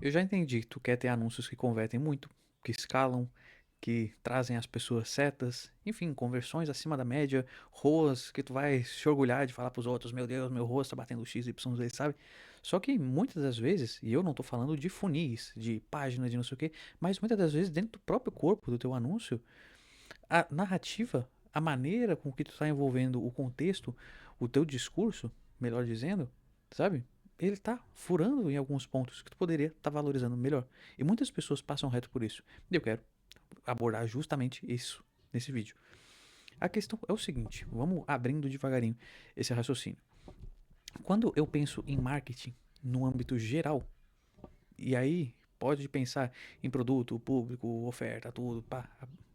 Eu já entendi. Tu quer ter anúncios que convertem muito, que escalam, que trazem as pessoas certas, enfim, conversões acima da média, ROAS que tu vai se orgulhar de falar pros outros, meu Deus, meu ROAS tá batendo X, Y, Z, sabe? Só que muitas das vezes, e eu não tô falando de funis, de páginas, de não sei o quê, mas muitas das vezes dentro do próprio corpo do teu anúncio, a narrativa, a maneira com que tu tá envolvendo o contexto, o teu discurso, melhor dizendo, sabe? Ele tá furando em alguns pontos que tu poderia estar valorizando melhor. E muitas pessoas passam reto por isso. E eu quero abordar justamente isso nesse vídeo. A questão é o seguinte, vamos abrindo devagarinho esse raciocínio. Quando eu penso em marketing no âmbito geral, e aí pode pensar em produto, público, oferta, tudo, pá,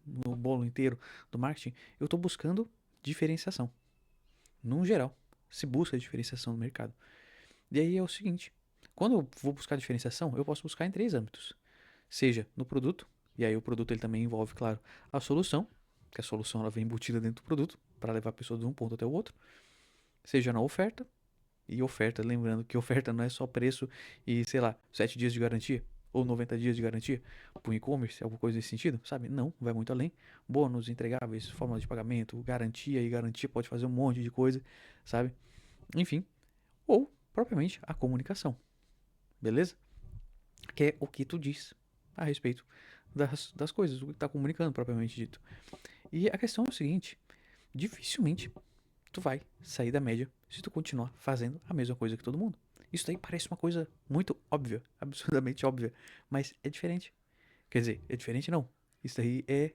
no bolo inteiro do marketing, eu estou buscando diferenciação. Num geral, se busca diferenciação no mercado. E aí é o seguinte, quando eu vou buscar diferenciação, eu posso buscar em três âmbitos. Seja no produto, e aí o produto ele também envolve, claro, a solução, que a solução ela vem embutida dentro do produto para levar a pessoa de um ponto até o outro, seja na oferta, e oferta, lembrando que oferta não é só preço e, sei lá, 7 dias de garantia ou 90 dias de garantia para o e-commerce, alguma coisa nesse sentido, sabe? Não, vai muito além. Bônus, entregáveis, forma de pagamento, garantia e garantia pode fazer um monte de coisa, sabe? Enfim, ou propriamente a comunicação, beleza? Que é o que tu diz a respeito das coisas, o que está comunicando propriamente dito. E a questão é o seguinte: dificilmente tu vai sair da média se tu continuar fazendo a mesma coisa que todo mundo. Isso daí parece uma coisa muito óbvia, absurdamente óbvia, mas é diferente. Quer dizer, é diferente não. Isso daí é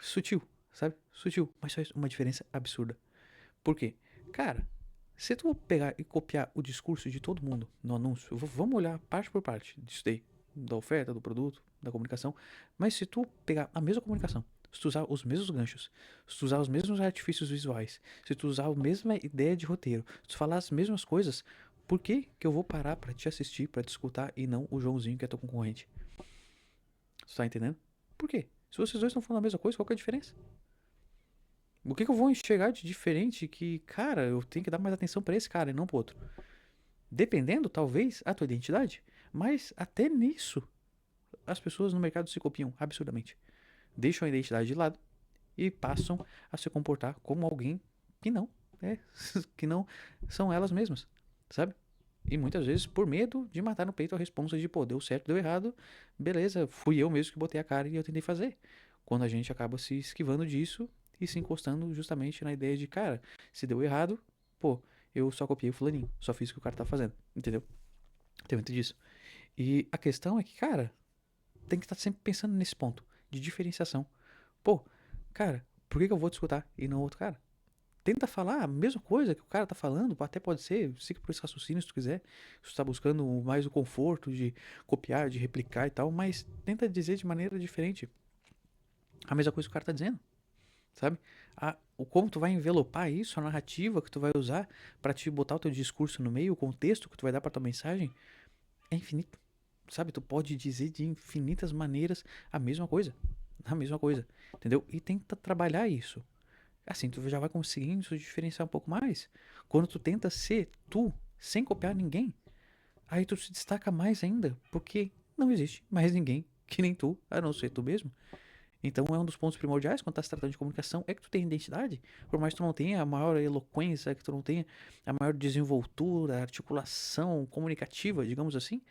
sutil, sabe? Sutil, mas faz uma diferença absurda. Por quê? Cara, se tu pegar e copiar o discurso de todo mundo no anúncio, vamos olhar parte por parte disso daí, da oferta, do produto, da comunicação, mas se tu pegar a mesma comunicação, se tu usar os mesmos ganchos, se tu usar os mesmos artifícios visuais, se tu usar a mesma ideia de roteiro, se tu falar as mesmas coisas, por que que eu vou parar pra te assistir, pra te escutar e não o Joãozinho que é teu concorrente? Tu tá entendendo? Por quê? Se vocês dois estão falando a mesma coisa, qual que é a diferença? O que que eu vou enxergar de diferente que, cara, eu tenho que dar mais atenção pra esse cara e não pro outro? Dependendo, talvez, a tua identidade. Mas até nisso, as pessoas no mercado se copiam absurdamente. Deixam a identidade de lado e passam a se comportar como alguém que não é, que não são elas mesmas, sabe? E muitas vezes por medo de matar no peito a responsa de, pô, deu certo, deu errado, beleza, fui eu mesmo que botei a cara e eu tentei fazer. Quando a gente acaba se esquivando disso e se encostando justamente na ideia de, cara, se deu errado, pô, eu só copiei o fulaninho, só fiz o que o cara tá fazendo, entendeu? Tem muito disso. E a questão é que, cara, tem que estar sempre pensando nesse ponto de diferenciação. Pô, cara, por que que eu vou te escutar e não outro cara? Tenta falar a mesma coisa que o cara tá falando, até pode ser, siga por esse raciocínio se tu quiser. Se tu tá buscando mais o conforto de copiar, de replicar e tal, mas tenta dizer de maneira diferente a mesma coisa que o cara tá dizendo, sabe? O como tu vai envelopar isso, a narrativa que tu vai usar pra te botar o teu discurso no meio, o contexto que tu vai dar pra tua mensagem, é infinito. Sabe? Tu pode dizer de infinitas maneiras a mesma coisa. A mesma coisa. Entendeu? E tenta trabalhar isso. Assim, tu já vai conseguindo se diferenciar um pouco mais. Quando tu tenta ser tu, sem copiar ninguém, aí tu se destaca mais ainda. Porque não existe mais ninguém que nem tu, a não ser tu mesmo. Então é um dos pontos primordiais quando tá se tratando de comunicação, é que tu tenha identidade. Por mais que tu não tenha a maior eloquência, que tu não tenha a maior desenvoltura, articulação comunicativa, digamos assim,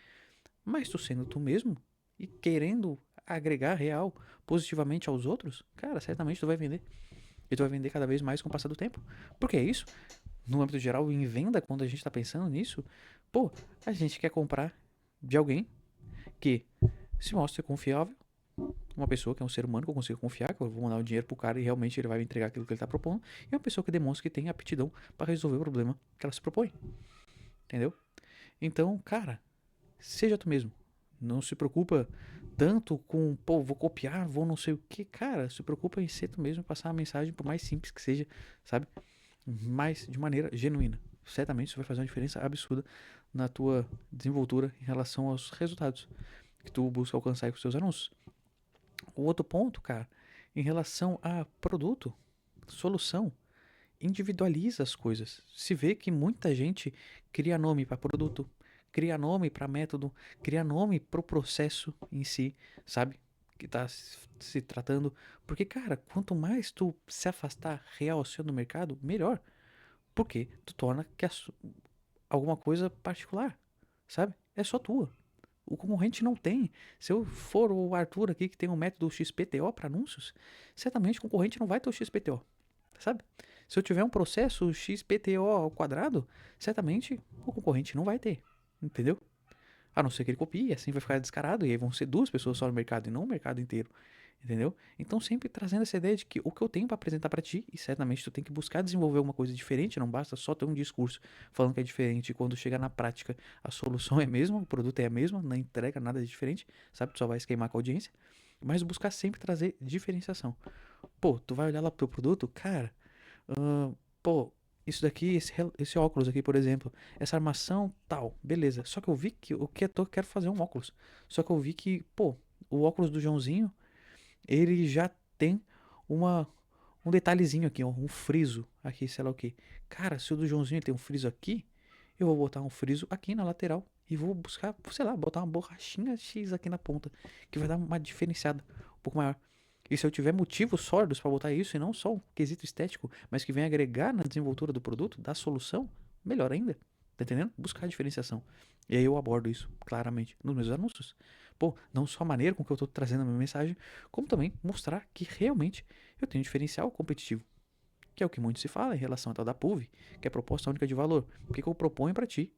mas tu sendo tu mesmo e querendo agregar real positivamente aos outros, cara, certamente tu vai vender. E tu vai vender cada vez mais com o passar do tempo. Porque é isso, no âmbito geral, em venda, quando a gente tá pensando nisso, pô, a gente quer comprar de alguém que se mostre confiável, uma pessoa que é um ser humano que eu consigo confiar, que eu vou mandar o dinheiro pro cara e realmente ele vai me entregar aquilo que ele tá propondo, e uma pessoa que demonstra que tem aptidão para resolver o problema que ela se propõe, entendeu? Então, cara, seja tu mesmo. Não se preocupa tanto com, pô, vou copiar, vou não sei o que. Cara, se preocupa em ser tu mesmo e passar a mensagem, por mais simples que seja, sabe? Mas de maneira genuína. Certamente isso vai fazer uma diferença absurda na tua desenvoltura em relação aos resultados que tu busca alcançar com os seus anúncios. O outro ponto, cara, em relação a produto, solução, individualiza as coisas. Se vê que muita gente cria nome para produto, cria nome para método, cria nome pro processo em si, sabe? Que tá se tratando. Porque, cara, quanto mais tu se afastar real seu do mercado, melhor. Porque tu torna que alguma coisa particular, sabe? É só tua. O concorrente não tem. Se eu for o Arthur aqui que tem um método XPTO para anúncios, certamente o concorrente não vai ter o XPTO, sabe? Se eu tiver um processo XPTO ao quadrado, certamente o concorrente não vai ter, entendeu? A não ser que ele copie, assim vai ficar descarado, e aí vão ser duas pessoas só no mercado e não o mercado inteiro, entendeu? Então sempre trazendo essa ideia de que o que eu tenho para apresentar para ti, e certamente tu tem que buscar desenvolver uma coisa diferente, não basta só ter um discurso falando que é diferente, e quando chega na prática a solução é a mesma, o produto é a mesma, não entrega nada de diferente, sabe? Tu só vai se queimar com a audiência, mas buscar sempre trazer diferenciação. Pô, tu vai olhar lá pro teu produto, cara, pô, isso daqui, esse óculos aqui, por exemplo, essa armação tal, beleza. Só que eu vi que o que eu quero fazer um óculos. Só que eu vi que, pô, o óculos do Joãozinho, ele já tem uma um detalhezinho aqui, ó, um friso aqui, sei lá o que. Cara, se o do Joãozinho tem um friso aqui, eu vou botar um friso aqui na lateral e vou buscar, sei lá, botar uma borrachinha X aqui na ponta, que vai dar uma diferenciada um pouco maior. E se eu tiver motivos sólidos para botar isso, e não só um quesito estético, mas que venha agregar na desenvoltura do produto, da solução, melhor ainda. Tá entendendo? Buscar a diferenciação. E aí eu abordo isso claramente nos meus anúncios. Pô, não só a maneira com que eu tô trazendo a minha mensagem, como também mostrar que realmente eu tenho um diferencial competitivo. Que é o que muito se fala em relação à tal da PUV, que é a proposta única de valor. O que, que eu proponho para ti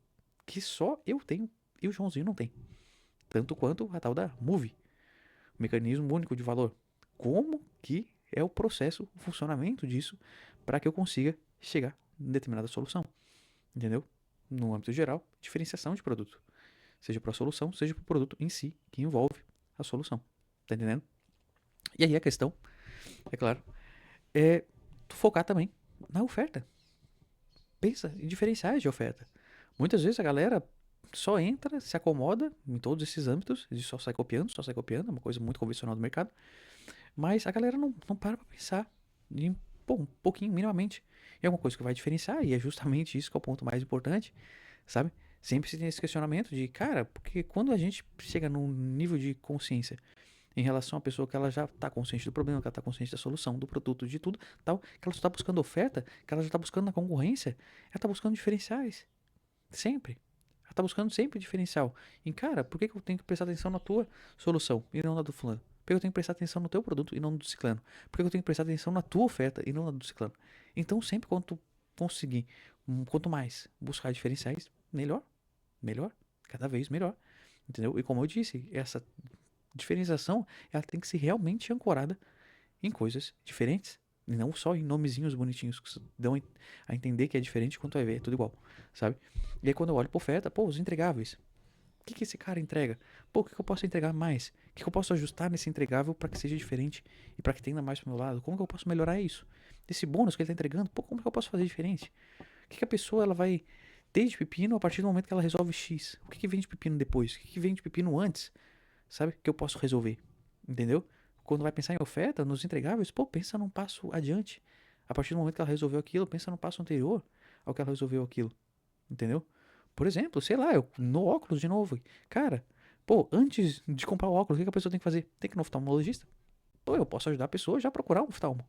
que só eu tenho e o Joãozinho não tem. Tanto quanto a tal da MOVE, mecanismo único de valor. Como que é o processo, o funcionamento disso para que eu consiga chegar em determinada solução, entendeu? No âmbito geral, diferenciação de produto, seja para a solução, seja para o produto em si, que envolve a solução, tá entendendo? E aí a questão, é claro, é tu focar também na oferta. Pensa em diferenciais de oferta. Muitas vezes a galera só entra, se acomoda em todos esses âmbitos, e só sai copiando, é uma coisa muito convencional do mercado. Mas a galera não para pra pensar em, pô, um pouquinho, minimamente. E é uma coisa que vai diferenciar, e é justamente isso que é o ponto mais importante, sabe? Sempre se tem esse questionamento de, cara, porque quando a gente chega num nível de consciência em relação à pessoa que ela já está consciente do problema, que ela está consciente da solução, do produto, de tudo, tal, que ela só está buscando oferta, que ela já está buscando na concorrência, ela está buscando diferenciais. Sempre. Ela está buscando sempre diferencial. E, cara, por que eu tenho que prestar atenção na tua solução e não na do fulano? Por que eu tenho que prestar atenção no teu produto e não no do ciclano? Por que eu tenho que prestar atenção na tua oferta e não na do ciclano? Então, sempre quando tu conseguir, quanto mais buscar diferenciais, melhor. Melhor. Cada vez melhor. Entendeu? E como eu disse, essa diferenciação, ela tem que ser realmente ancorada em coisas diferentes. E não só em nomezinhos bonitinhos que dão a entender que é diferente quando vai ver, é tudo igual, sabe? E aí quando eu olho pra oferta, pô, os entregáveis. O que, que esse cara entrega? Pô, o que, que eu posso entregar mais? O que, que eu posso ajustar nesse entregável para que seja diferente e para que tenha mais pro meu lado? Como que eu posso melhorar isso? Esse bônus que ele tá entregando, pô, como que eu posso fazer diferente? O que, que a pessoa ela vai ter de pepino a partir do momento que ela resolve X? O que, que vem de pepino depois? O que, que vem de pepino antes? Sabe? Que eu posso resolver. Entendeu? Quando vai pensar em oferta, nos entregáveis, pô, pensa num passo adiante. A partir do momento que ela resolveu aquilo, pensa no passo anterior ao que ela resolveu aquilo. Entendeu? Por exemplo, sei lá, eu no óculos de novo. Cara, pô, antes de comprar o óculos, o que que a pessoa tem que fazer? Tem que ir no oftalmologista? Pô, eu posso ajudar a pessoa já a procurar um oftalmo.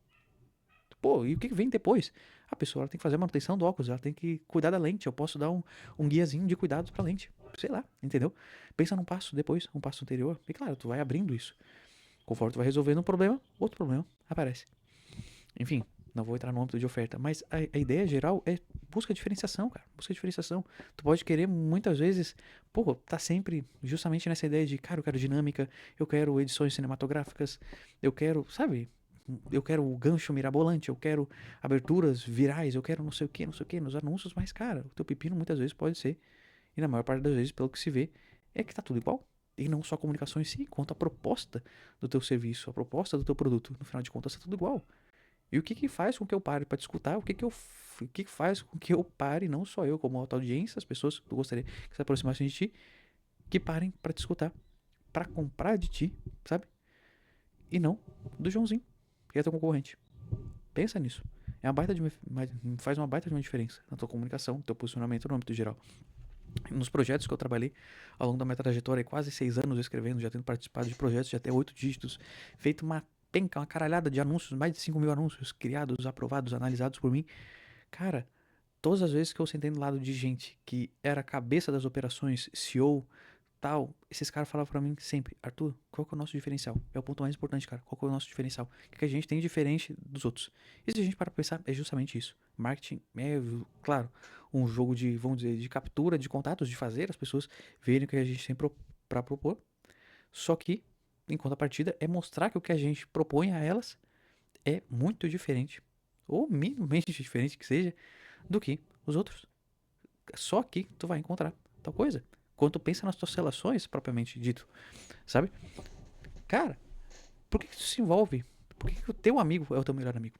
Pô, e o que que vem depois? A pessoa ela tem que fazer a manutenção do óculos, ela tem que cuidar da lente. Eu posso dar um guiazinho de cuidados pra lente. Sei lá, entendeu? Pensa num passo depois, um passo anterior. E claro, tu vai abrindo isso. Conforme tu vai resolvendo um problema, outro problema aparece. Enfim, não vou entrar no âmbito de oferta, mas a ideia geral é busca diferenciação, cara. Busca diferenciação. Tu pode querer muitas vezes, pô, tá sempre justamente nessa ideia de, cara, eu quero dinâmica, eu quero edições cinematográficas, eu quero, sabe? Eu quero o gancho mirabolante, eu quero aberturas virais, eu quero não sei o que, não sei o que nos anúncios, mas, cara, o teu pepino muitas vezes pode ser, e na maior parte das vezes, pelo que se vê, é que tá tudo igual. E não só a comunicação em si, quanto a proposta do teu serviço, a proposta do teu produto. No final de contas, tá tudo igual. E o que que faz com que eu pare para te escutar? O que que faz com que eu pare, não só eu, como alta audiência, as pessoas que tu gostaria que se aproximassem de ti, que parem para te escutar, para comprar de ti, sabe? E não do Joãozinho, que é teu concorrente. Pensa nisso. É uma baita de faz uma baita de uma diferença na tua comunicação, no teu posicionamento no âmbito geral. Nos projetos que eu trabalhei ao longo da minha trajetória, quase 6 anos escrevendo, já tendo participado de projetos de até 8 dígitos, feito uma penca, uma caralhada de anúncios, mais de 5 mil anúncios criados, aprovados, analisados por mim. Cara, todas as vezes que eu sentei do lado de gente que era a cabeça das operações, CEO, tal, esses caras falavam pra mim sempre: Arthur, qual que é o nosso diferencial? É o ponto mais importante, cara. Qual que é o nosso diferencial? O que a gente tem diferente dos outros? E se a gente para pra pensar, é justamente isso. Marketing é, claro, um jogo de, vamos dizer, de captura de contatos, de fazer as pessoas verem o que a gente tem pra propor. Só que, em contrapartida, é mostrar que o que a gente propõe a elas é muito diferente, ou minimamente diferente que seja, do que os outros. Só aqui tu vai encontrar tal coisa. Quando tu pensa nas tuas relações, propriamente dito, sabe? Cara, por que tu se envolve? Por que o teu amigo é o teu melhor amigo?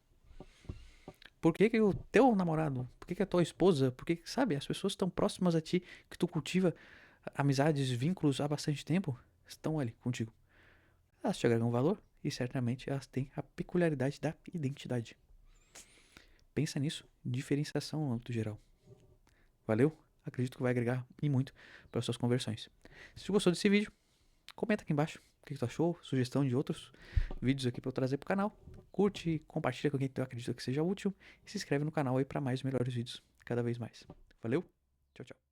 Por que o teu namorado? Por que a tua esposa? Por que, sabe, as pessoas tão próximas a ti, que tu cultiva amizades, vínculos há bastante tempo, estão ali contigo. Elas te agregam valor e certamente elas têm a peculiaridade da identidade. Pensa nisso, diferenciação no âmbito geral. Valeu? Acredito que vai agregar e muito para as suas conversões. Se tu gostou desse vídeo, comenta aqui embaixo o que tu achou, sugestão de outros vídeos aqui para eu trazer pro canal. Curte, compartilha com quem tu acredita que seja útil e se inscreve no canal aí para mais melhores vídeos cada vez mais. Valeu? Tchau, tchau.